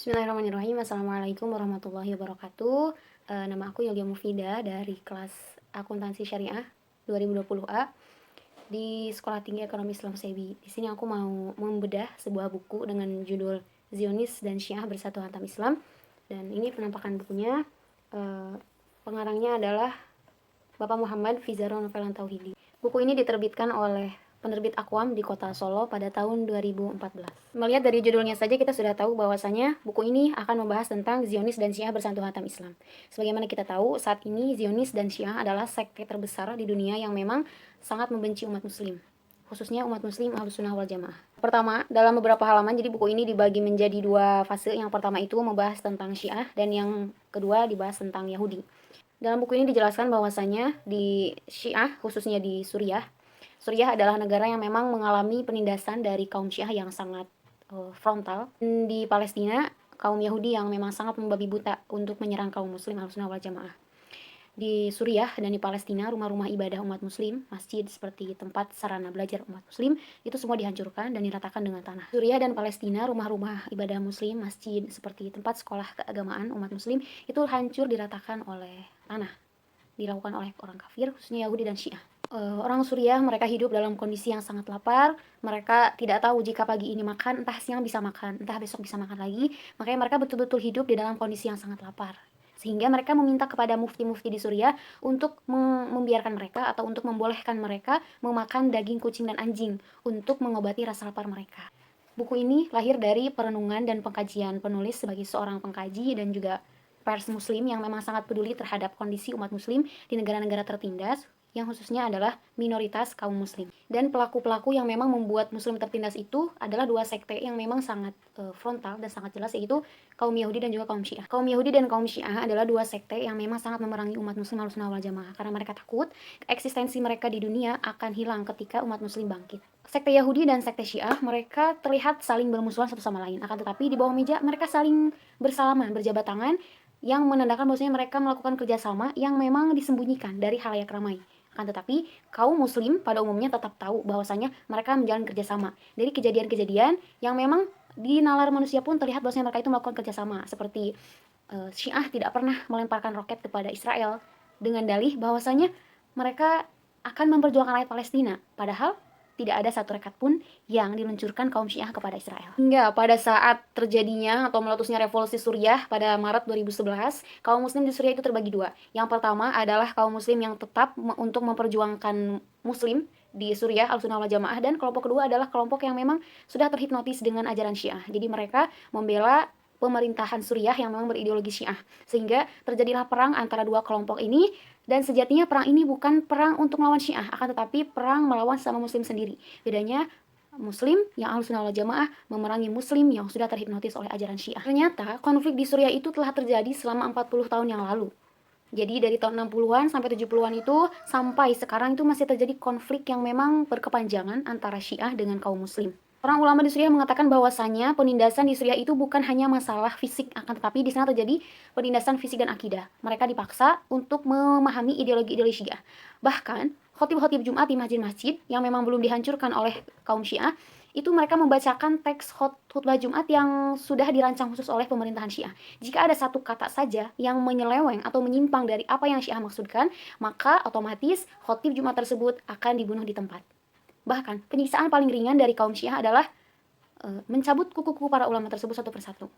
Bismillahirrahmanirrahim. Assalamualaikum warahmatullahi wabarakatuh. Nama aku Yulia Mufida dari kelas Akuntansi Syariah 2020A di Sekolah Tinggi Ekonomi Islam SEBI. Di sini aku mau membedah sebuah buku dengan judul Zionis dan Syiah Bersatu Hantam Islam. Dan ini penampakan bukunya. Pengarangnya adalah Bapak Muhammad Fizarul Novelan Tauhidi. Buku ini diterbitkan oleh penerbit Aqwam di Kota Solo pada tahun 2014. Melihat dari judulnya saja kita sudah tahu bahwasanya buku ini akan membahas tentang Zionis dan Syiah bersatu hantam Islam. Sebagaimana kita tahu, saat ini Zionis dan Syiah adalah sekte terbesar di dunia yang memang sangat membenci umat muslim, khususnya umat muslim Ahlussunnah wal Jamaah. Pertama, dalam beberapa halaman, jadi buku ini dibagi menjadi dua fase. Yang pertama itu membahas tentang Syiah dan yang kedua dibahas tentang Yahudi. Dalam buku ini dijelaskan bahwasanya di Syiah, khususnya di Suriah adalah negara yang memang mengalami penindasan dari kaum Syiah yang sangat frontal. Di Palestina, kaum Yahudi yang memang sangat membabi buta untuk menyerang kaum muslim Ahlussunnah wal Jamaah. Di Suriah dan di Palestina, rumah-rumah ibadah umat muslim, masjid seperti tempat sarana belajar umat muslim, itu semua dihancurkan dan diratakan dengan tanah. Suriah dan Palestina, rumah-rumah ibadah muslim, masjid seperti tempat sekolah keagamaan umat muslim, itu hancur diratakan oleh tanah, dilakukan oleh orang kafir, khususnya Yahudi dan Syiah. Orang Suriah, mereka hidup dalam kondisi yang sangat lapar. Mereka tidak tahu jika pagi ini makan, entah siang bisa makan, entah besok bisa makan lagi. Makanya mereka betul-betul hidup di dalam kondisi yang sangat lapar. Sehingga mereka meminta kepada mufti-mufti di Suriah untuk membiarkan mereka atau untuk membolehkan mereka memakan daging kucing dan anjing untuk mengobati rasa lapar mereka. Buku ini lahir dari perenungan dan pengkajian penulis sebagai seorang pengkaji dan juga pers muslim yang memang sangat peduli terhadap kondisi umat muslim di negara-negara tertindas, yang khususnya adalah minoritas kaum muslim. Dan pelaku-pelaku yang memang membuat muslim tertindas itu adalah dua sekte yang memang sangat frontal dan sangat jelas, yaitu kaum Yahudi dan juga kaum Syiah. Kaum Yahudi dan kaum Syiah adalah dua sekte yang memang sangat memerangi umat muslim Ahlussunnah wal Jamaah karena mereka takut eksistensi mereka di dunia akan hilang ketika umat muslim bangkit. Sekte Yahudi dan sekte Syiah, mereka terlihat saling bermusuhan satu sama lain. Akan tetapi di bawah meja mereka saling bersalaman, berjabat tangan, yang menandakan bahwasanya mereka melakukan kerjasama yang memang disembunyikan dari khalayak ramai. Akan tetapi kaum muslim pada umumnya tetap tahu bahwasanya mereka menjalin kerjasama. Dari kejadian-kejadian yang memang di nalar manusia pun terlihat bahwasanya mereka itu melakukan kerjasama. Seperti Syiah tidak pernah melemparkan roket kepada Israel dengan dalih bahwasanya mereka akan memperjuangkan rakyat Palestina. Padahal tidak ada satu rekat pun yang diluncurkan kaum Syiah kepada Israel. Hingga pada saat terjadinya atau meletusnya revolusi Suriah pada Maret 2011, kaum muslim di Suriah itu terbagi dua. Yang pertama adalah kaum muslim yang tetap untuk memperjuangkan muslim di Suriah, Ahlussunnah wal Jamaah, dan kelompok kedua adalah kelompok yang memang sudah terhipnotis dengan ajaran Syiah. Jadi mereka membela pemerintahan Suriah yang memang berideologi Syiah. Sehingga terjadilah perang antara dua kelompok ini. Dan sejatinya perang ini bukan perang untuk melawan Syiah, akan tetapi perang melawan sama muslim sendiri. Bedanya muslim yang Ahlussunnah wal Jamaah memerangi muslim yang sudah terhipnotis oleh ajaran Syiah. Ternyata konflik di Suriah itu telah terjadi selama 40 tahun yang lalu. Jadi dari tahun 60-an sampai 70-an itu sampai sekarang itu masih terjadi konflik yang memang berkepanjangan antara Syiah dengan kaum muslim. Orang ulama di Suriah mengatakan bahwasanya penindasan di Suriah itu bukan hanya masalah fisik, akan tetapi di sana terjadi penindasan fisik dan akidah. Mereka dipaksa untuk memahami ideologi-ideologi Syiah. Bahkan khotib-khotib Jumat di masjid-masjid yang memang belum dihancurkan oleh kaum Syiah, itu mereka membacakan teks khutbah Jumat yang sudah dirancang khusus oleh pemerintahan Syiah. Jika ada satu kata saja yang menyeleweng atau menyimpang dari apa yang Syiah maksudkan, maka otomatis khotib Jumat tersebut akan dibunuh di tempat. Bahkan, penyiksaan paling ringan dari kaum Syiah adalah mencabut kuku-kuku para ulama tersebut satu persatu.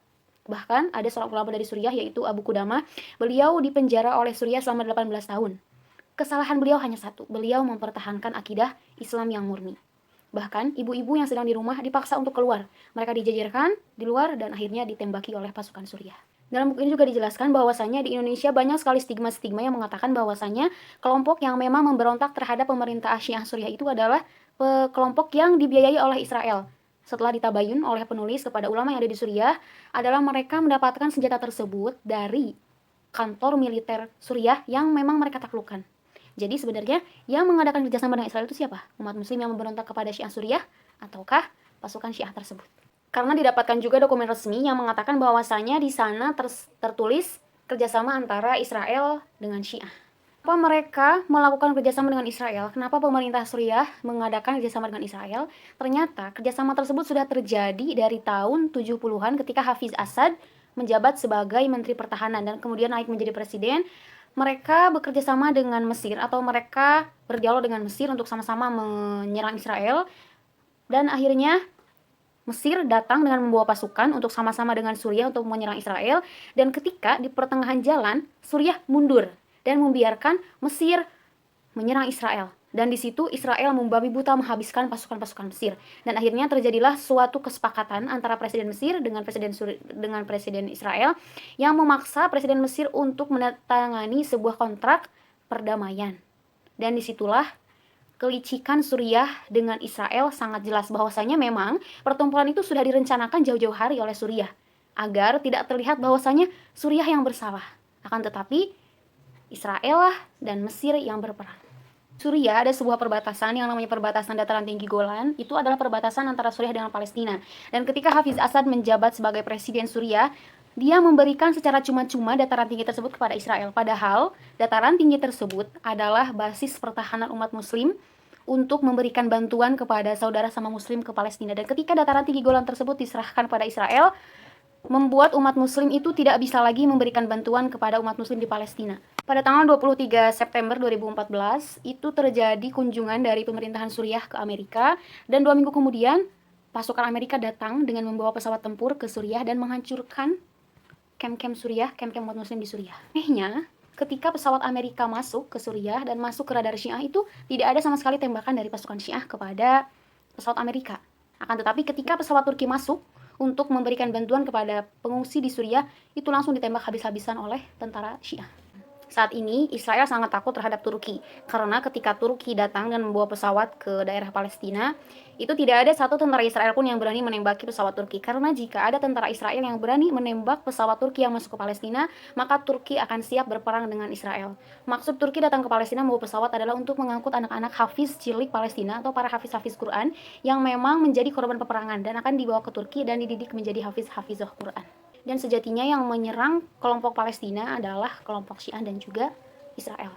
Bahkan, ada seorang ulama dari Suriah yaitu Abu Qudamah. Beliau dipenjara oleh Suriah selama 18 tahun. Kesalahan beliau hanya satu, beliau mempertahankan akidah Islam yang murni. Bahkan, ibu-ibu yang sedang di rumah dipaksa untuk keluar. Mereka dijejerkan di luar dan akhirnya ditembaki oleh pasukan Suriah. Dalam buku ini juga dijelaskan bahwasanya di Indonesia banyak sekali stigma-stigma yang mengatakan bahwasanya kelompok yang memang memberontak terhadap pemerintah Syiah Suriah itu adalah kelompok yang dibiayai oleh Israel. Setelah ditabayun oleh penulis kepada ulama yang ada di Suriah, adalah mereka mendapatkan senjata tersebut dari kantor militer Suriah yang memang mereka taklukkan. Jadi sebenarnya yang mengadakan kerjasama dengan Israel itu siapa? Umat muslim yang memberontak kepada Syiah Suriah ataukah pasukan Syiah tersebut? Karena didapatkan juga dokumen resmi yang mengatakan bahwasanya di sana tertulis kerjasama antara Israel dengan Syiah. Kenapa mereka melakukan kerjasama dengan Israel? Kenapa pemerintah Suriah mengadakan kerjasama dengan Israel? Ternyata kerjasama tersebut sudah terjadi dari tahun 70-an ketika Hafiz Assad menjabat sebagai Menteri Pertahanan dan kemudian naik menjadi presiden. Mereka bekerja sama dengan Mesir atau mereka berdialog dengan Mesir untuk sama-sama menyerang Israel. Dan akhirnya Mesir datang dengan membawa pasukan untuk sama-sama dengan Suriah untuk menyerang Israel. Dan ketika di pertengahan jalan, Suriah mundur dan membiarkan Mesir menyerang Israel. Dan di situ Israel membabi buta menghabiskan pasukan-pasukan Mesir. Dan akhirnya terjadilah suatu kesepakatan antara Presiden Mesir dengan Presiden Israel yang memaksa Presiden Mesir untuk menandatangani sebuah kontrak perdamaian. Dan disitulah kelicikan Suriah dengan Israel sangat jelas bahwasanya memang pertempuran itu sudah direncanakan jauh-jauh hari oleh Suriah agar tidak terlihat bahwasanya Suriah yang bersalah. Akan tetapi Israel lah dan Mesir yang berperang. Suriah ada sebuah perbatasan yang namanya perbatasan dataran tinggi Golan. Itu adalah perbatasan antara Suriah dengan Palestina. Dan ketika Hafiz Assad menjabat sebagai presiden Suriah, dia memberikan secara cuma-cuma dataran tinggi tersebut kepada Israel. Padahal dataran tinggi tersebut adalah basis pertahanan umat muslim untuk memberikan bantuan kepada saudara sama muslim ke Palestina. Dan ketika dataran tinggi Golan tersebut diserahkan pada Israel, membuat umat muslim itu tidak bisa lagi memberikan bantuan kepada umat muslim di Palestina. Pada tanggal 23 September 2014, itu terjadi kunjungan dari pemerintahan Suriah ke Amerika, dan 2 minggu kemudian, pasukan Amerika datang dengan membawa pesawat tempur ke Suriah dan menghancurkan kamp-kamp Suriah, kamp-kamp umat muslim di Suriah. Anehnya, ketika pesawat Amerika masuk ke Suriah dan masuk ke radar Syiah itu, tidak ada sama sekali tembakan dari pasukan Syiah kepada pesawat Amerika. Akan tetapi ketika pesawat Turki masuk untuk memberikan bantuan kepada pengungsi di Suriah, itu langsung ditembak habis-habisan oleh tentara Syiah. Saat ini Israel sangat takut terhadap Turki karena ketika Turki datang dan membawa pesawat ke daerah Palestina, itu tidak ada satu tentara Israel pun yang berani menembaki pesawat Turki. Karena jika ada tentara Israel yang berani menembak pesawat Turki yang masuk ke Palestina, maka Turki akan siap berperang dengan Israel. Maksud Turki datang ke Palestina membawa pesawat adalah untuk mengangkut anak-anak hafiz cilik Palestina atau para hafiz-hafiz Quran yang memang menjadi korban peperangan dan akan dibawa ke Turki dan dididik menjadi hafiz-hafizah Quran. Dan sejatinya yang menyerang kelompok Palestina adalah kelompok Syiah dan juga Israel.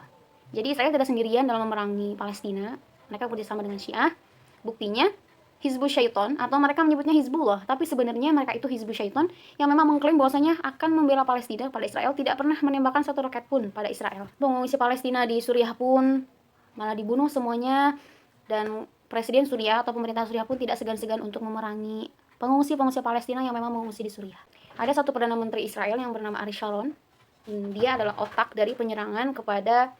Jadi Israel tidak sendirian dalam memerangi Palestina. Mereka bekerjasama dengan Syiah. Buktinya Hizbus Syaiton, atau mereka menyebutnya Hizbullah, tapi sebenarnya mereka itu Hizbus Syaiton yang memang mengklaim bahwasanya akan membela Palestina pada Israel, tidak pernah menembakkan satu roket pun pada Israel. Pengungsi Palestina di Suriah pun malah dibunuh semuanya, dan Presiden Suriah atau pemerintah Suriah pun tidak segan-segan untuk memerangi pengungsi-pengungsi Palestina yang memang mengungsi di Suriah. Ada satu Perdana Menteri Israel yang bernama Ariel Sharon. Dia adalah otak dari penyerangan kepada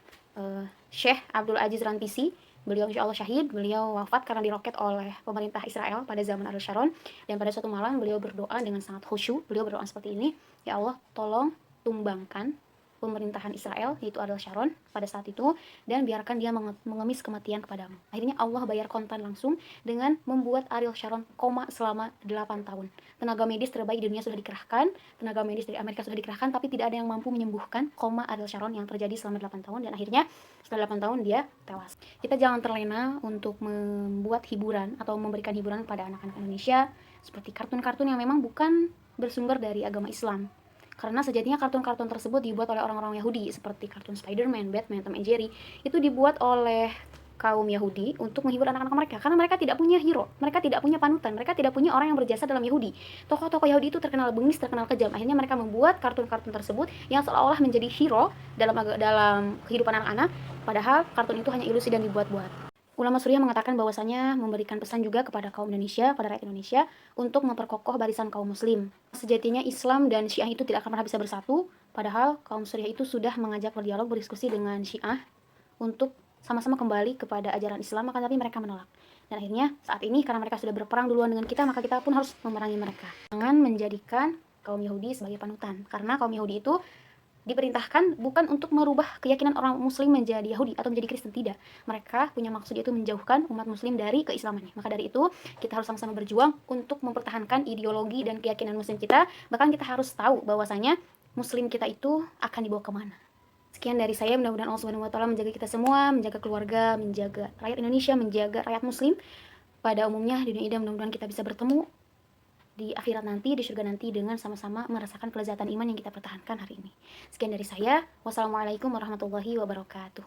Sheikh Abdul Aziz Rantisi. Beliau insya Allah syahid, beliau wafat karena diroket oleh pemerintah Israel pada zaman Ariel Sharon. Dan pada suatu malam beliau berdoa dengan sangat khusyuk. Beliau berdoa seperti ini, ya Allah tolong tumbangkan pemerintahan Israel, yaitu Ariel Sharon pada saat itu, dan biarkan dia mengemis kematian kepadamu. Akhirnya Allah bayar kontan langsung dengan membuat Ariel Sharon koma selama 8 tahun. Tenaga medis terbaik di dunia sudah dikerahkan, tenaga medis dari Amerika sudah dikerahkan, tapi tidak ada yang mampu menyembuhkan koma Ariel Sharon yang terjadi selama 8 tahun, dan akhirnya setelah 8 tahun dia tewas. Kita jangan terlena untuk membuat hiburan atau memberikan hiburan kepada anak-anak Indonesia seperti kartun-kartun yang memang bukan bersumber dari agama Islam. Karena sejatinya kartun-kartun tersebut dibuat oleh orang-orang Yahudi, seperti kartun Spider-Man, Batman, Tom and Jerry. Itu dibuat oleh kaum Yahudi untuk menghibur anak-anak mereka, karena mereka tidak punya hero, mereka tidak punya panutan, mereka tidak punya orang yang berjasa dalam Yahudi. Tokoh-tokoh Yahudi itu terkenal bengis, terkenal kejam. Akhirnya mereka membuat kartun-kartun tersebut yang seolah-olah menjadi hero dalam kehidupan anak-anak, padahal kartun itu hanya ilusi dan dibuat-buat. Ulama Suriah mengatakan bahwasanya memberikan pesan juga kepada kaum Indonesia, pada rakyat Indonesia, untuk memperkokoh barisan kaum muslim. Sejatinya Islam dan Syiah itu tidak akan pernah bisa bersatu, padahal kaum Suriah itu sudah mengajak berdialog, berdiskusi dengan Syiah untuk sama-sama kembali kepada ajaran Islam, akan tapi mereka menolak. Dan akhirnya saat ini karena mereka sudah berperang duluan dengan kita, maka kita pun harus memerangi mereka. Jangan menjadikan kaum Yahudi sebagai panutan, karena kaum Yahudi itu diperintahkan bukan untuk merubah keyakinan orang muslim menjadi Yahudi atau menjadi Kristen, tidak. Mereka punya maksud yaitu menjauhkan umat muslim dari keislamannya. Maka dari itu kita harus sama-sama berjuang untuk mempertahankan ideologi dan keyakinan muslim kita. Bahkan kita harus tahu bahwasanya muslim kita itu akan dibawa kemana. Sekian dari saya, mudah-mudahan Allah Subhanahu wa taala menjaga kita semua, menjaga keluarga, menjaga rakyat Indonesia, menjaga rakyat muslim pada umumnya di dunia ini. Mudah-mudahan kita bisa bertemu di akhirat nanti, di surga nanti, dengan sama-sama merasakan kelezatan iman yang kita pertahankan hari ini. Sekian dari saya. Wassalamualaikum warahmatullahi wabarakatuh.